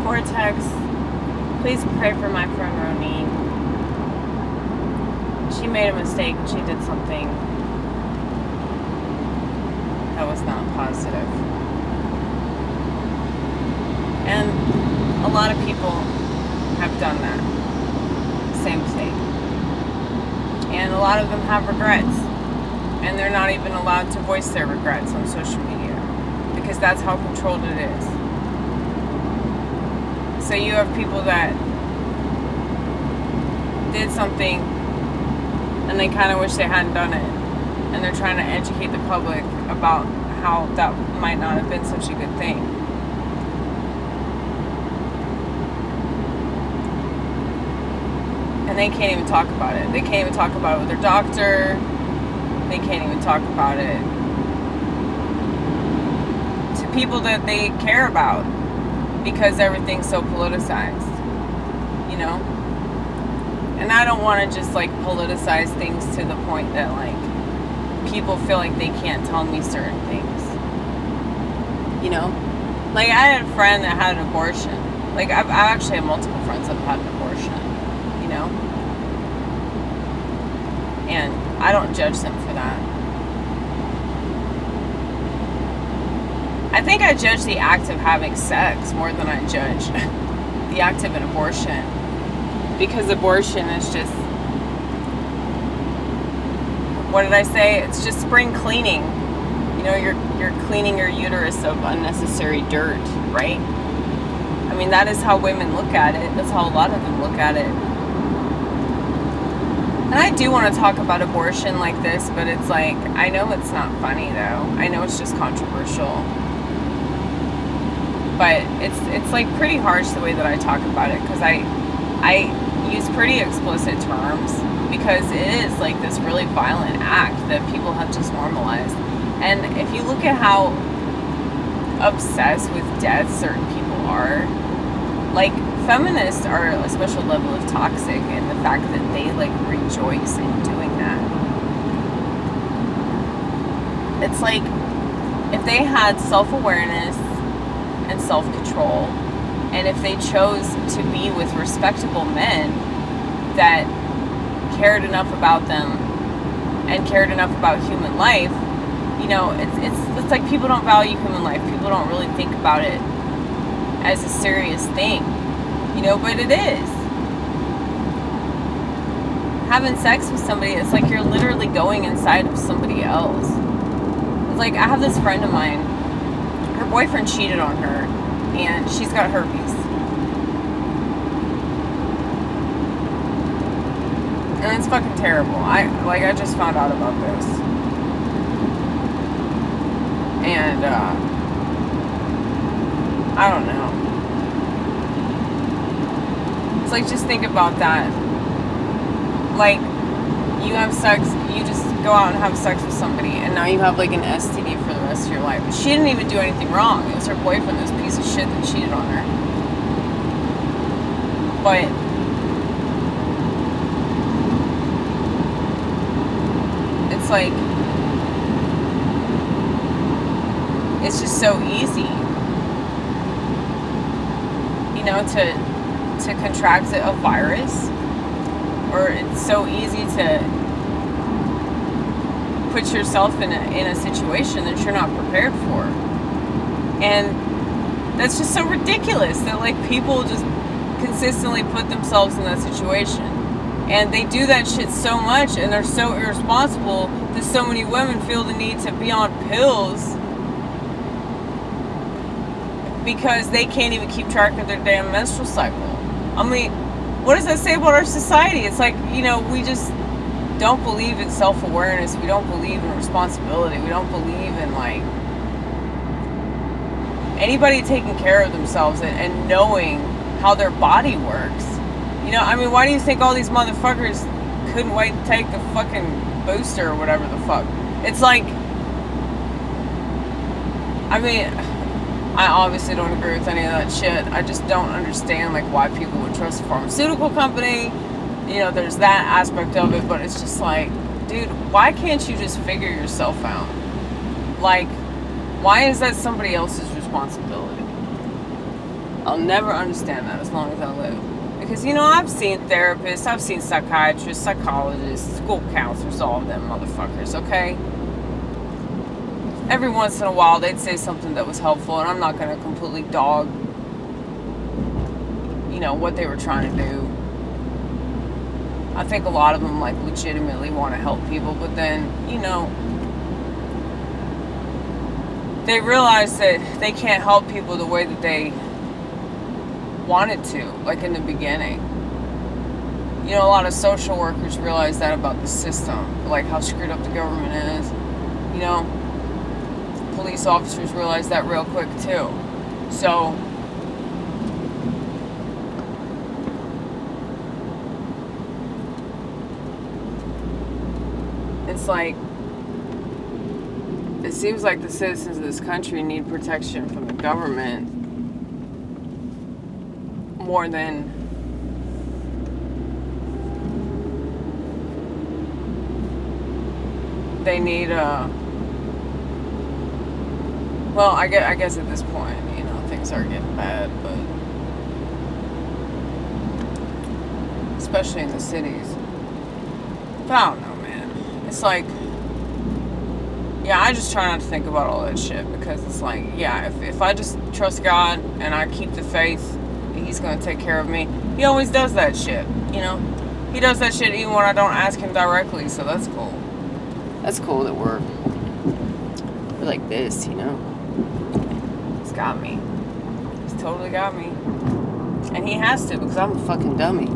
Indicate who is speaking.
Speaker 1: Cortex, please pray for my friend Ronnit. She made a mistake and she did something that was not positive. And a lot of people have done that same mistake. And a lot of them have regrets. And they're not even allowed to voice their regrets on social media because that's how controlled it is. So you have people that did something and they kind of wish they hadn't done it. And they're trying to educate the public about how that might not have been such a good thing. And they can't even talk about it. They can't even talk about it with their doctor. They can't even talk about it to people that they care about because everything's so politicized, you know? And I don't want to just like politicize things to the point that like people feel like they can't tell me certain things, you know? Like I had a friend that had an abortion. Like I've actually had multiple friends that have had an abortion, you know? And I don't judge them for that. I think I judge the act of having sex more than I judge the act of an abortion. Because abortion is just, what did I say? It's just spring cleaning. You know, you're cleaning your uterus of unnecessary dirt, right? I mean, that is how women look at it. That's how a lot of them look at it. And I do want to talk about abortion like this, but it's like, I know it's not funny though. I know it's just controversial. But it's like pretty harsh the way that I talk about it because I use pretty explicit terms because it is like this really violent act that people have just normalized. And if you look at how obsessed with death certain people are, like feminists are a special level of toxic in the fact that they like rejoice in doing that. It's like if they had self-awareness and self-control, and if they chose to be with respectable men that cared enough about them and cared enough about human life, you know, it's like people don't value human life. People don't really think about it as a serious thing, you know, but it is. Having sex with somebody, it's like you're literally going inside of somebody else. It's like, I have this friend of mine, her boyfriend cheated on her, and she's got herpes. And it's fucking terrible. I just found out about this. And, I don't know. It's like, just think about that. Like, you have sex, you just go out and have sex with somebody, and now you have like an STD for the rest of your life. But she didn't even do anything wrong. It was her boyfriend, this piece of shit, that cheated on her. But it's like, it's just so easy, you know, to contract a virus, or it's so easy to put yourself in a situation that you're not prepared for. And that's just so ridiculous that like people just consistently put themselves in that situation. And they do that shit so much, and they're so irresponsible that so many women feel the need to be on pills because they can't even keep track of their damn menstrual cycle. I mean, what does that say about our society? It's like, you know, we just don't believe in self-awareness. We don't believe in responsibility. We don't believe in like anybody taking care of themselves and knowing how their body works. You know, I mean, why do you think all these motherfuckers couldn't wait to take the fucking booster or whatever the fuck? It's like, I mean, I obviously don't agree with any of that shit. I just don't understand like why people would trust a pharmaceutical company. You know, there's that aspect of it, but it's just like, dude, why can't you just figure yourself out? Like, why is that somebody else's responsibility? I'll never understand that as long as I live. Because, you know, I've seen therapists, I've seen psychiatrists, psychologists, school counselors, all of them motherfuckers, okay? Every once in a while, they'd say something that was helpful, and I'm not going to completely dog, you know, what they were trying to do. I think a lot of them, like, legitimately want to help people, but then, you know, they realize that they can't help people the way that they wanted to, like in the beginning. You know, a lot of social workers realize that about the system, like how screwed up the government is. You know, police officers realize that real quick too. So, it's like, it seems like the citizens of this country need protection from the government more than they need well, I guess at this point, you know, things are getting bad, but especially in the cities. But I don't know, man. It's like, yeah, I just try not to think about all that shit, because it's like, yeah, if I just trust God and I keep the faith, He's going to take care of me. He always does that shit, you know? He does that shit even when I don't ask Him directly, so that's cool. That's cool that we're like this, you know? He's got me. He's totally got me. And He has to, because I'm a fucking dummy.